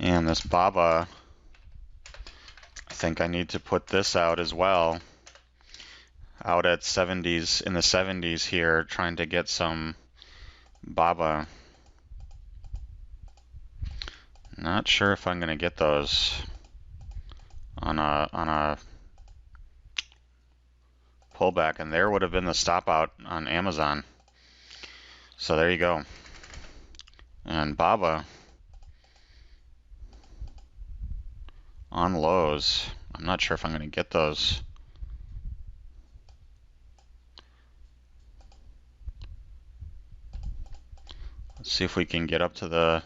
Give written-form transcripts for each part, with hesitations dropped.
And this BABA, I think I need to put this out as well. Out at 70s, in the 70s here, trying to get some BABA. Not sure if I'm going to get those on a pullback, and there would have been the stop out on Amazon. So there you go. And BABA on lows. I'm not sure if I'm going to get those. Let's see if we can get up to the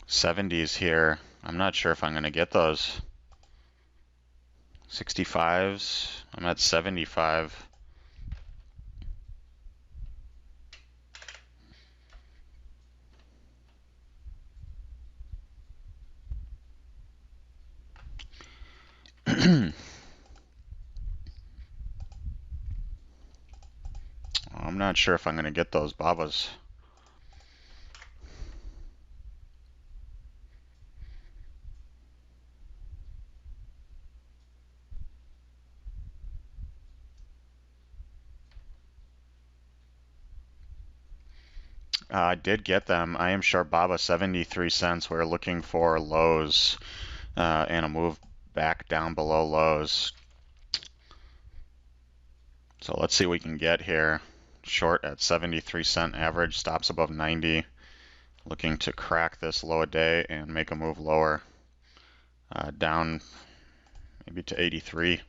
70s here. I'm not sure if I'm going to get those. 65s. I'm at 75. I'm not sure if I'm going to get those BABAs. I did get them. I am short BABA 73 cents. We're looking for lows and a move back down below lows. So let's see what we can get here. Short at 73-cent average, stops above 90. Looking to crack this low a day and make a move lower. Down maybe to 83.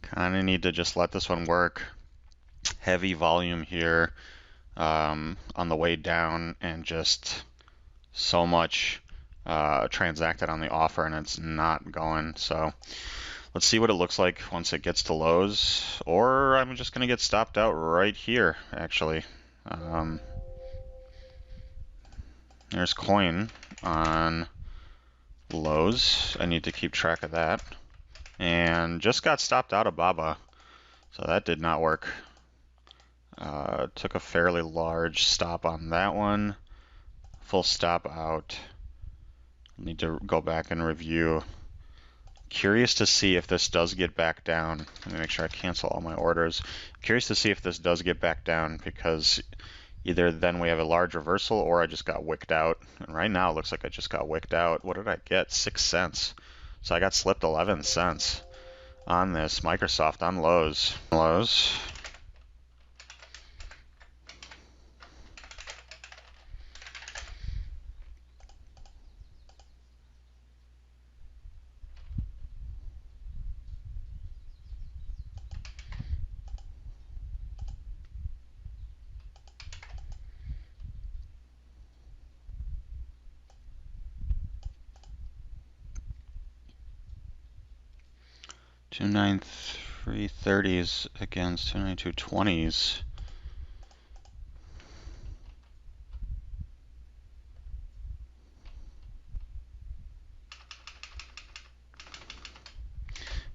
Kind of need to just let this one work. Heavy volume here on the way down, and just so much transacted on the offer, and it's not going. So let's see what it looks like once it gets to lows, or I'm just going to get stopped out right here, actually. There's coin on lows. I need to keep track of that. And just got stopped out of BABA, so that did not work. Took a fairly large stop on that one. Full stop out. Need to go back and review. Curious to see if this does get back down. Let me make sure I cancel all my orders. Curious to see if this does get back down, because either then we have a large reversal or I just got wicked out. And right now it looks like I just got wicked out. What did I get? 6 cents. So I got slipped 11 cents on this. Microsoft on lows. Lows. $293.30s against $292.20s.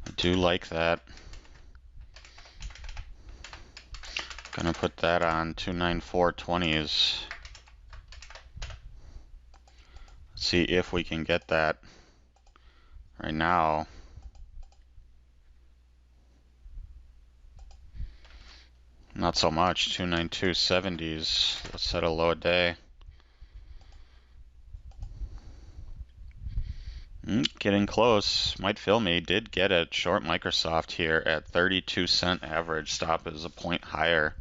I do like that. Gonna put that on 294.20s. See if we can get that. Right now, not so much. 292.70s. Let's set a low a day. Getting close. Might fill me. Did get it. Short Microsoft here at 32-cent average. Stop is a point higher.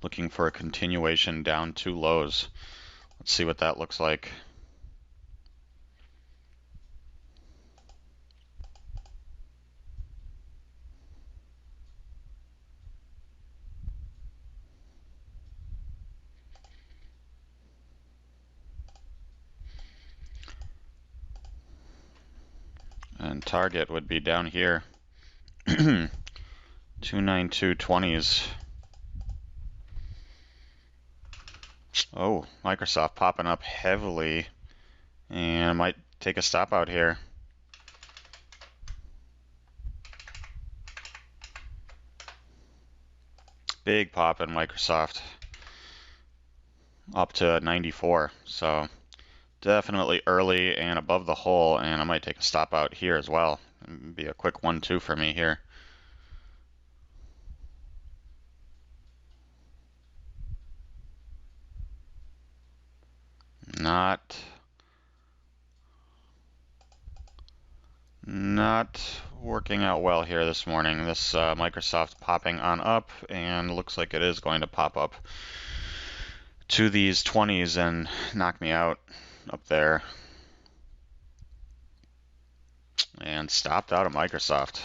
Looking for a continuation down to lows. Let's see what that looks like. And target would be down here. 292.20s. Oh, Microsoft popping up heavily, and I might take a stop out here. Big pop in Microsoft, up to 94. So definitely early and above the hole, and I might take a stop out here as well. It'd be a quick 1-2 for me here. Not working out well here this morning. This Microsoft popping on up, and looks like it is going to pop up to these 20s and knock me out up there. And stopped out of Microsoft.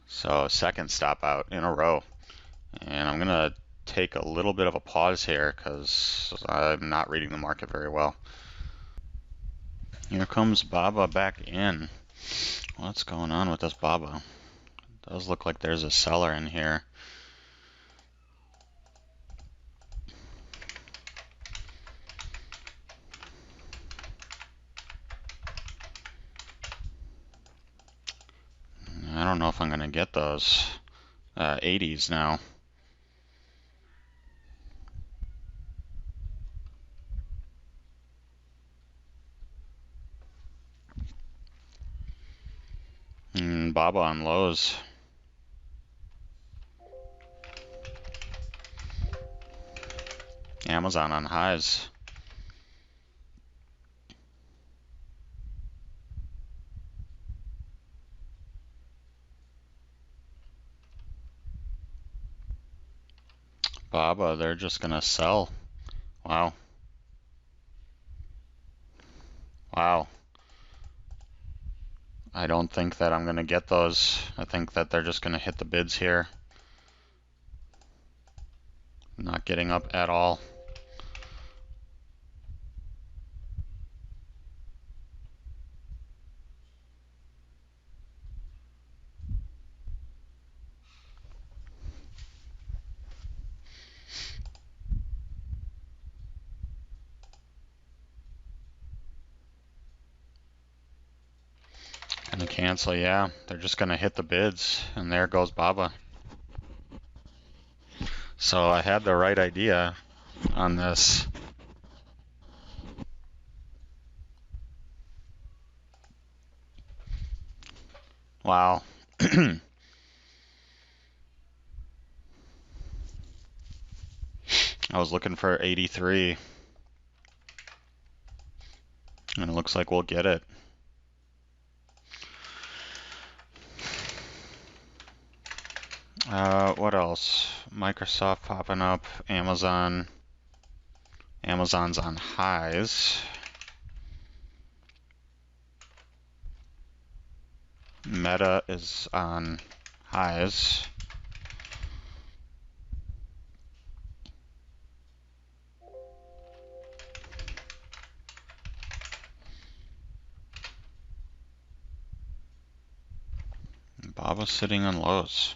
So second stop out in a row. And I'm gonna take a little bit of a pause here because I'm not reading the market very well. Here comes Baba back in. What's going on with this Baba? It does look like there's a seller in here. I don't know if I'm gonna get those 80s now. Baba on lows. Amazon on highs. Baba, they're just gonna sell. Wow. Wow. I don't think that I'm gonna get those. I think that they're just gonna hit the bids here. Not getting up at all. Gonna cancel, yeah. They're just gonna hit the bids, and there goes Baba. So I had the right idea on this. Wow. I was looking for 83, and it looks like we'll get it. What else? Microsoft popping up, Amazon. Amazon's on highs. Meta is on highs. Baba's sitting on lows.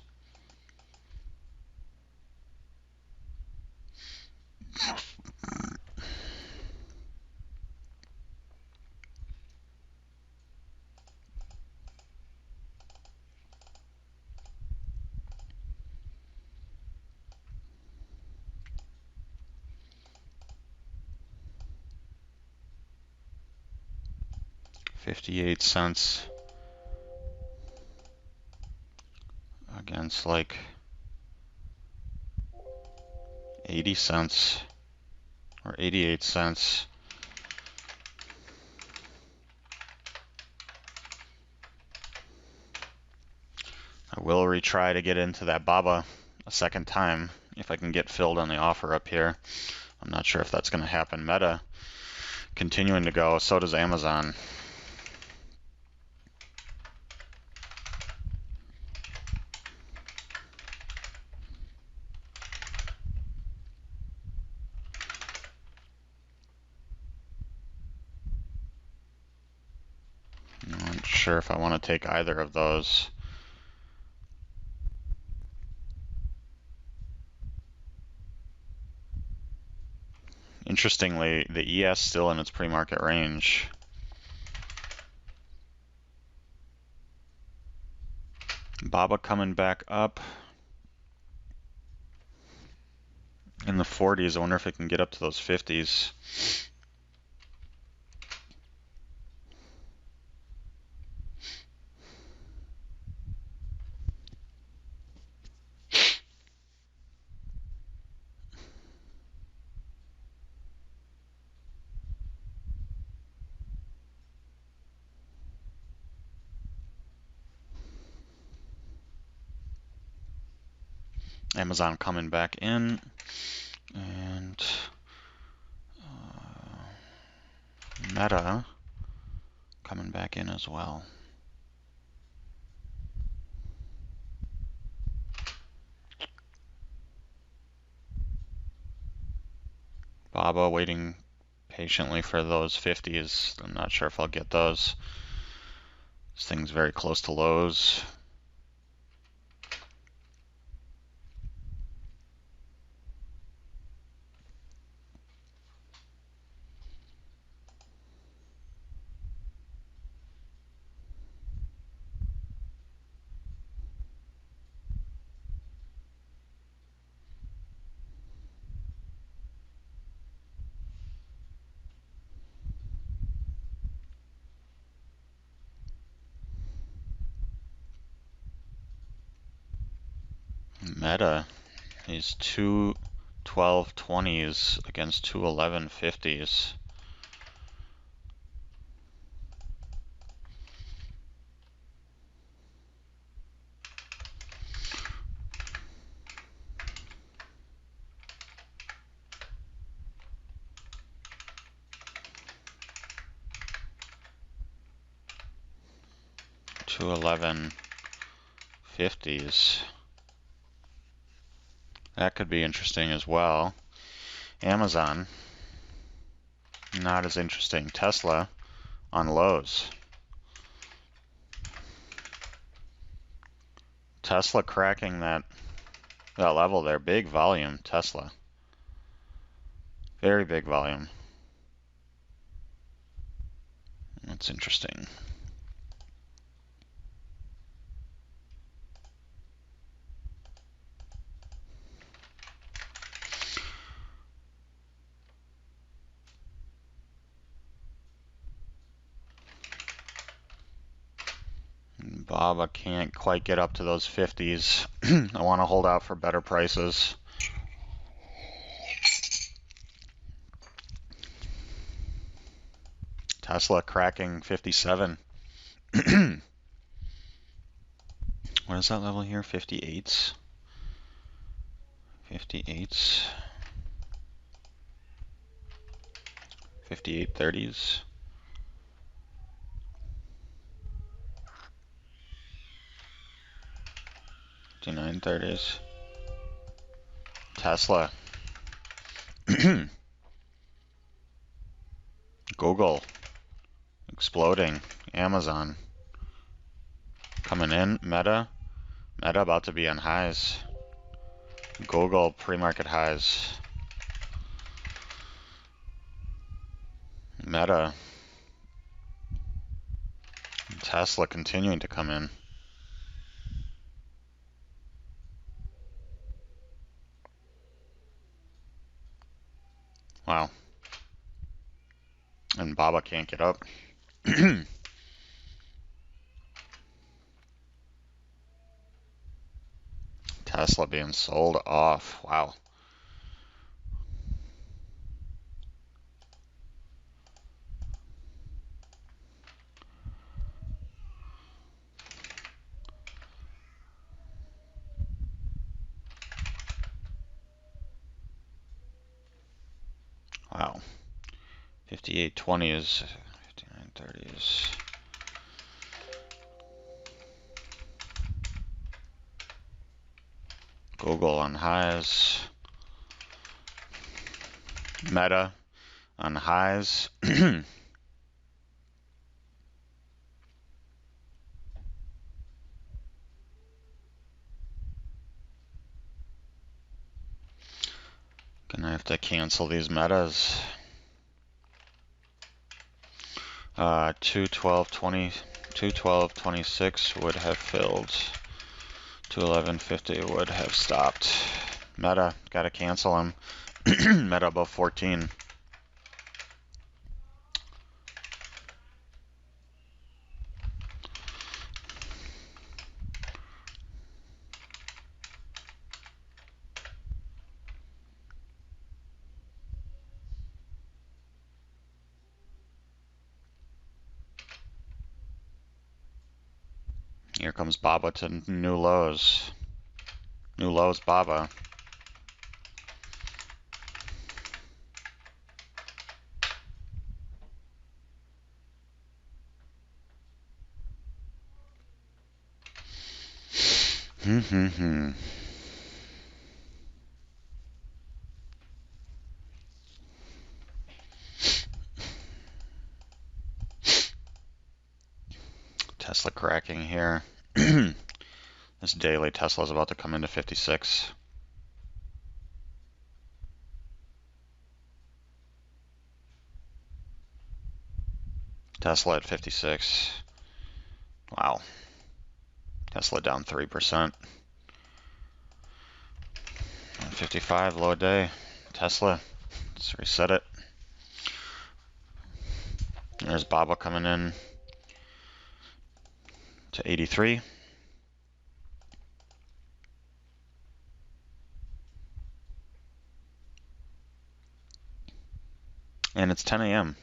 $0.58 against like 80 cents or 88 cents. I will retry to get into that Baba a second time if I can get filled on the offer up here. I'm not sure if that's going to happen. Meta continuing to go, so does Amazon. I'm not sure if I want to take either of those. Interestingly, the ES still in its pre-market range. BABA coming back up in the 40s. I wonder if it can get up to those 50s. Amazon coming back in, and Meta coming back in as well. BABA waiting patiently for those 50s. I'm not sure if I'll get those. This thing's very close to lows. Meta, these two 12.20s against two 11.50s. Two 11.50s. That could be interesting as well. Amazon, not as interesting. Tesla on lows. Tesla cracking that level there. Big volume, Tesla. Very big volume. That's interesting. BABA can't quite get up to those 50s. I want to hold out for better prices. Tesla cracking 57. What is that level here? 58s. 58s. 58.30s. 59.30s. Tesla. Google. Exploding. Amazon. Coming in. Meta. Meta about to be on highs. Google pre-market highs. Meta. Tesla continuing to come in. Wow. And BABA can't get up. Tesla being sold off. Wow. Wow. 58.20s, 59.30s. Google on highs. Meta on highs. Gonna have to cancel these metas. 212.20, 212.26 would have filled. 211.50 would have stopped. Meta, gotta cancel him. Meta above 14. Here comes Baba to new lows. New lows, Baba. Tesla cracking here. This daily Tesla is about to come into 56. Tesla at 56. Wow. Tesla down 3%. 55, low day. Tesla, let's reset it. There's Baba coming in to 83. And it's 10 a.m.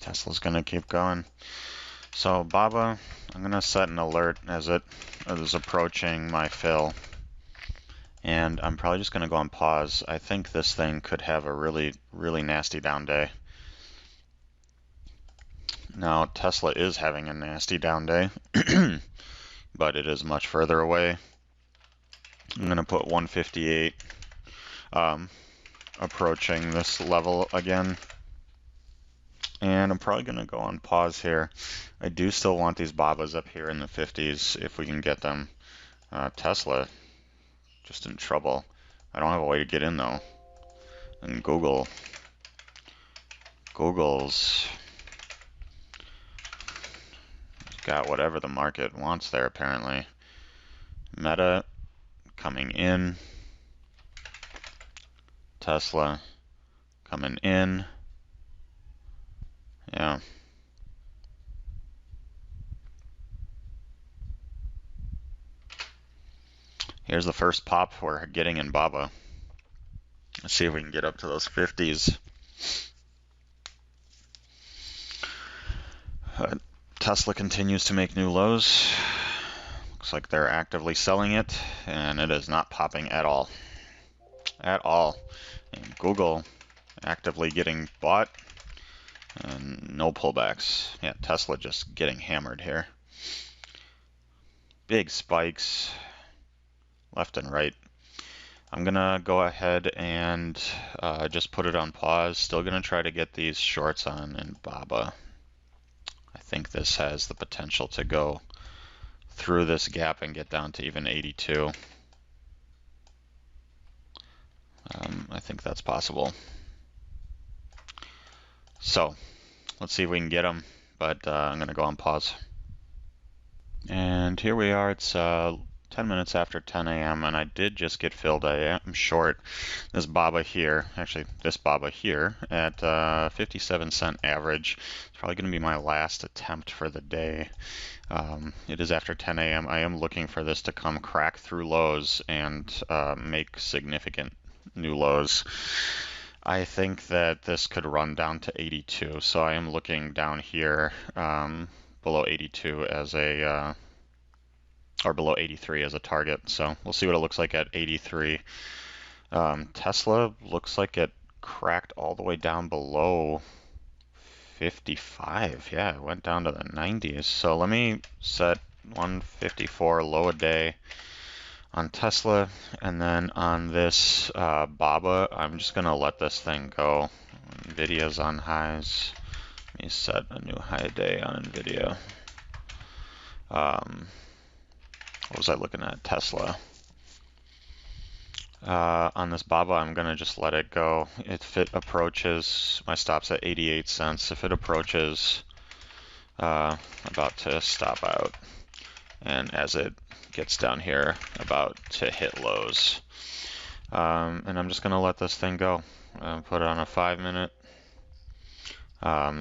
Tesla's gonna keep going. So Baba, I'm gonna set an alert as it is approaching my fill. And I'm probably just gonna go on pause. I think this thing could have a really, really nasty down day. Now, Tesla is having a nasty down day, but it is much further away. I'm gonna put 158 approaching this level again. And I'm probably going to go on pause here. I do still want these Babas up here in the 50s if we can get them. Tesla, just in trouble. I don't have a way to get in though. And Google's got whatever the market wants there apparently. Meta coming in. Tesla coming in. Yeah. Here's the first pop we're getting in Baba. Let's see if we can get up to those 50s. Tesla continues to make new lows. Looks like they're actively selling it, and it is not popping at all. At all. And Google actively getting bought. And no pullbacks. Yeah, Tesla just getting hammered here. Big spikes left and right. I'm gonna go ahead and just put it on pause. Still gonna try to get these shorts on in Baba. I think this has the potential to go through this gap and get down to even 82. I think that's possible. So let's see if we can get them, but I'm gonna go on pause. And here we are. It's 10 minutes after 10 a.m. and I did just get filled. I am short this BABA here, actually this BABA here at 57-cent average. It's probably going to be my last attempt for the day. It is after 10 a.m. I am looking for this to come crack through lows and make significant new lows. I think that this could run down to 82, so I am looking down here below 82 as a or below 83 as a target. So we'll see what it looks like at 83. Tesla looks like it cracked all the way down below 55. Yeah, it went down to the 90s. So let me set 154 low a day on Tesla, and then on this BABA, I'm just gonna let this thing go. Nvidia's on highs. Let me set a new high a day on Nvidia. What was I looking at? Tesla. On this BABA, I'm going to just let it go. If it approaches, my stop's at 88 cents. If it approaches, about to stop out. And as it gets down here, about to hit lows. And I'm just going to let this thing go. Put it on a 5-minute.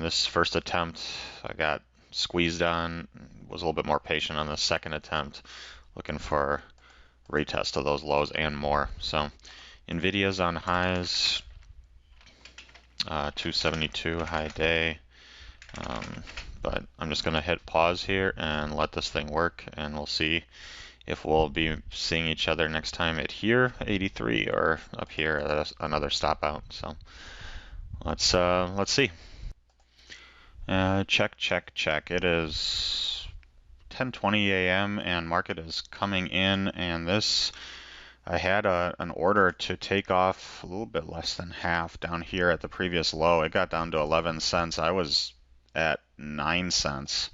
This first attempt, I got squeezed on. Was a little bit more patient on the second attempt. Looking for retest of those lows and more. So Nvidia's on highs, 272 high day, but I'm just going to hit pause here and let this thing work, and we'll see if we'll be seeing each other next time at here, 83, or up here at another stop out. So let's see. Check. It is 10:20 a.m. and market is coming in, and this, I had an order to take off a little bit less than half down here at the previous low. It got down to 11 cents. I was at 9 cents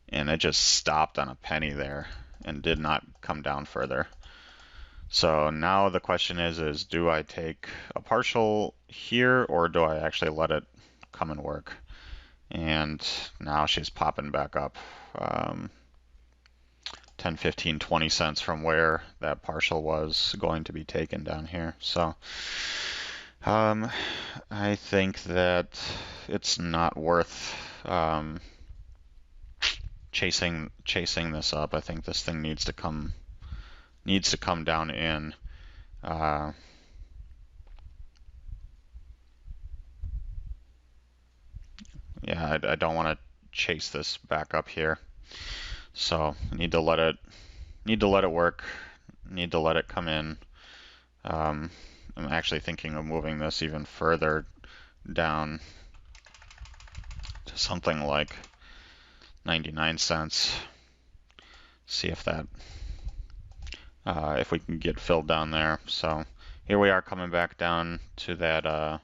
and it just stopped on a penny there and did not come down further. So now the question is do I take a partial here or do I actually let it come and work? And now she's popping back up. 10, 15, 20 cents from where that partial was going to be taken down here. So I think that it's not worth chasing this up. I think this thing needs to come down in. Yeah, I don't want to chase this back up here. So I need to let it work. Need to let it come in. I'm actually thinking of moving this even further down to something like 99 cents. See if that if we can get filled down there. So here we are coming back down to that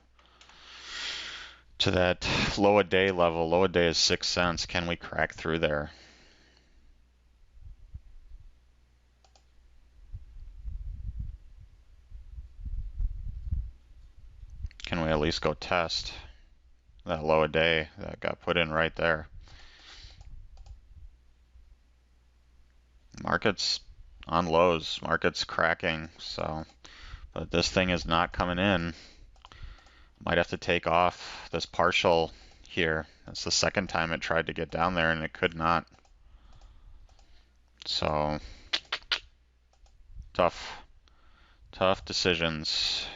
low a day level. Low a day is 6 cents. Can we crack through there? Can we at least go test that low a day that got put in right there? Market's on lows, market's cracking, so, but this thing is not coming in. Might have to take off this partial here. That's the second time it tried to get down there and it could not. So, tough decisions.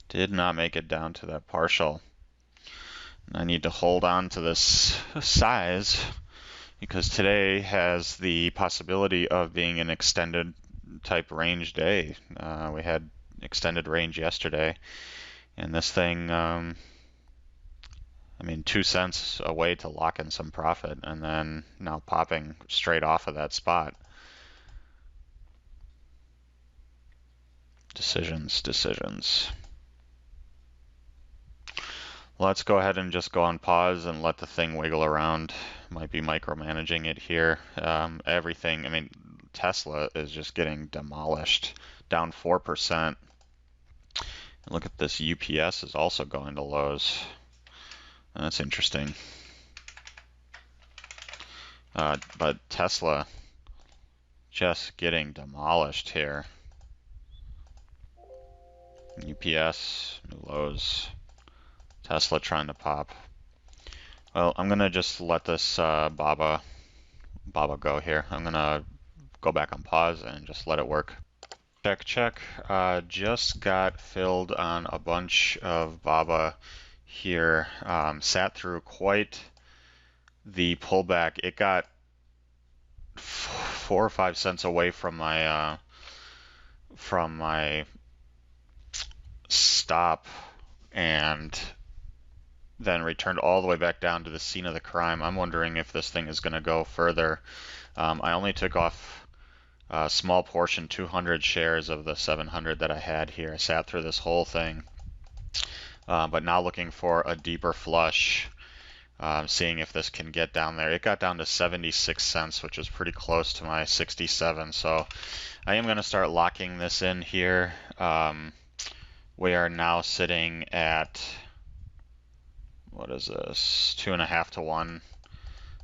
Did not make it down to that partial. And I need to hold on to this size because today has the possibility of being an extended type range day. We had extended range yesterday, and this thing, I mean, 2 cents away to lock in some profit, and then now popping straight off of that spot. Decisions. Let's go ahead and just go on pause and let the thing wiggle around. Might be micromanaging it here. Everything, I mean, Tesla is just getting demolished, down 4%. Look at this, UPS is also going to lows. That's interesting. But Tesla just getting demolished here. UPS, new lows. Tesla trying to pop. Well, I'm gonna just let this Baba go here. I'm gonna go back on pause and just let it work. Check. Just got filled on a bunch of Baba here. Sat through quite the pullback. It got 4 or 5 cents away from my stop, and then returned all the way back down to the scene of the crime. I'm wondering if this thing is going to go further. I only took off a small portion, 200 shares of the 700 that I had here. I sat through this whole thing, but now looking for a deeper flush, seeing if this can get down there. It got down to 76 cents, which is pretty close to my 67, so I am going to start locking this in here. We are now sitting at, what is this, 2.5 to 1.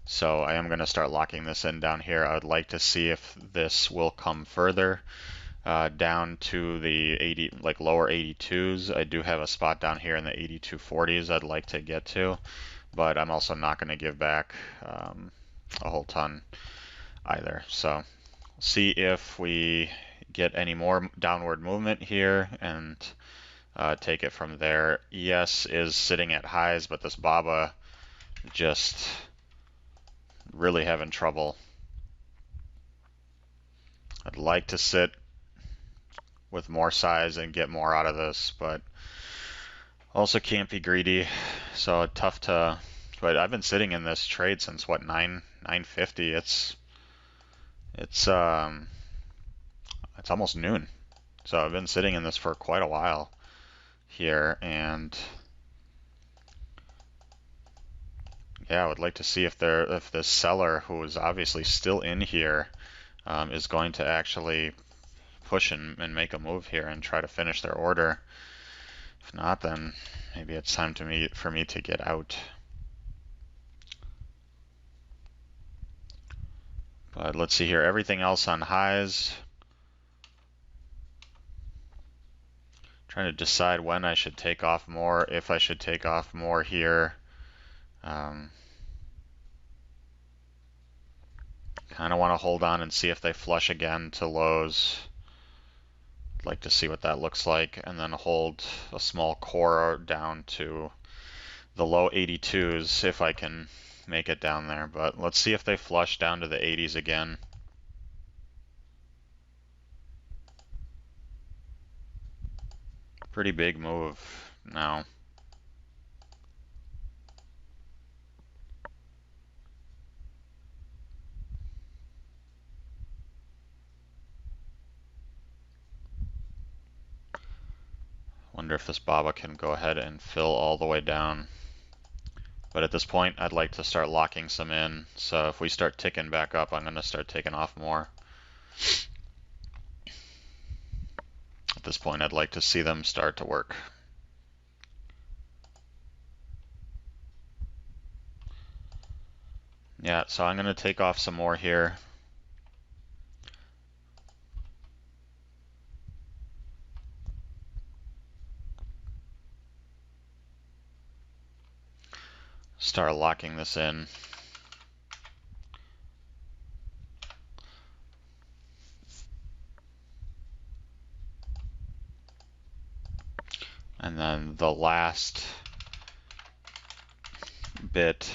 So I am going to start locking this in down here. I would like to see if this will come further down to the 80, like lower 82s. I do have a spot down here in the 8240s I'd like to get to, but I'm also not going to give back a whole ton either. So see if we get any more downward movement here and take it from there. ES is sitting at highs, but this Baba just really having trouble. I'd like to sit with more size and get more out of this, but also can't be greedy. So tough to, but I've been sitting in this trade since what, 9:50. It's almost noon. So I've been sitting in this for quite a while here, and yeah, I would like to see if this seller, who is obviously still in here, is going to actually push and make a move here and try to finish their order. If not, then maybe it's time for me to get out. But let's see here, everything else on highs. Trying to decide when I should take off more, if I should take off more here. Kind of want to hold on and see if they flush again to lows. I'd like to see what that looks like, and then hold a small core down to the low 82s if I can make it down there. But let's see if they flush down to the 80s again. Pretty big move now. Wonder if this Baba can go ahead and fill all the way down. But at this point, I'd like to start locking some in. So if we start ticking back up, I'm going to start taking off more. At this point, I'd like to see them start to work. Yeah, so I'm going to take off some more here. Start locking this in. And then the last bit,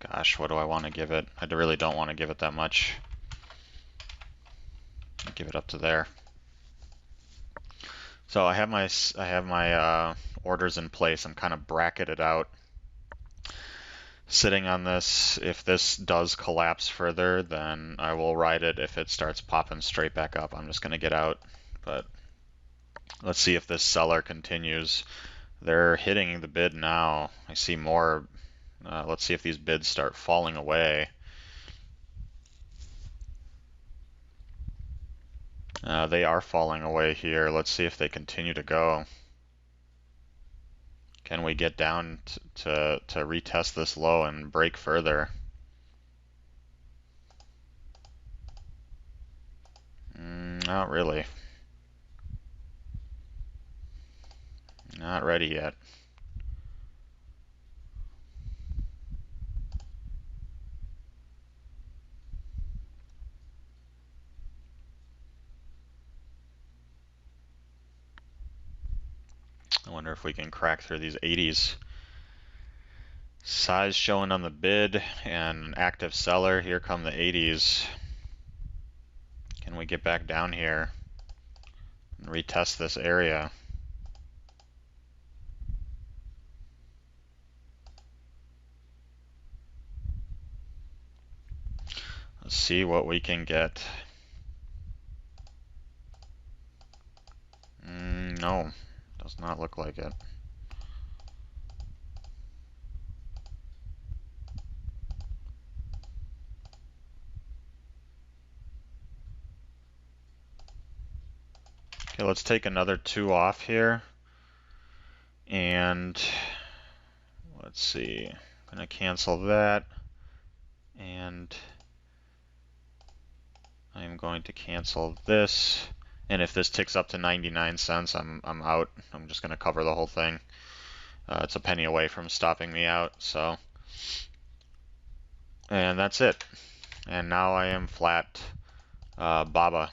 gosh, what do I want to give it? I really don't want to give it that much. Give it up to there. So I have my orders in place. I'm kind of bracketed out, sitting on this. If this does collapse further, then I will ride it. If it starts popping straight back up, I'm just going to get out. But let's see if this seller continues. They're hitting the bid now. I see more. Let's see if these bids start falling away. They are falling away here. Let's see if they continue to go. Can we get down to retest this low and break further? Not really. Not ready yet. I wonder if we can crack through these 80s. Size showing on the bid and an active seller. Here come the 80s. Can we get back down here and retest this area? Let's see what we can get. No, does not look like it. Okay, let's take another 2 off here. And let's see, I'm gonna cancel that. And I'm going to cancel this. And if this ticks up to 99 cents, I'm out. I'm just gonna cover the whole thing. It's a penny away from stopping me out, so. And that's it. And now I am flat BABA.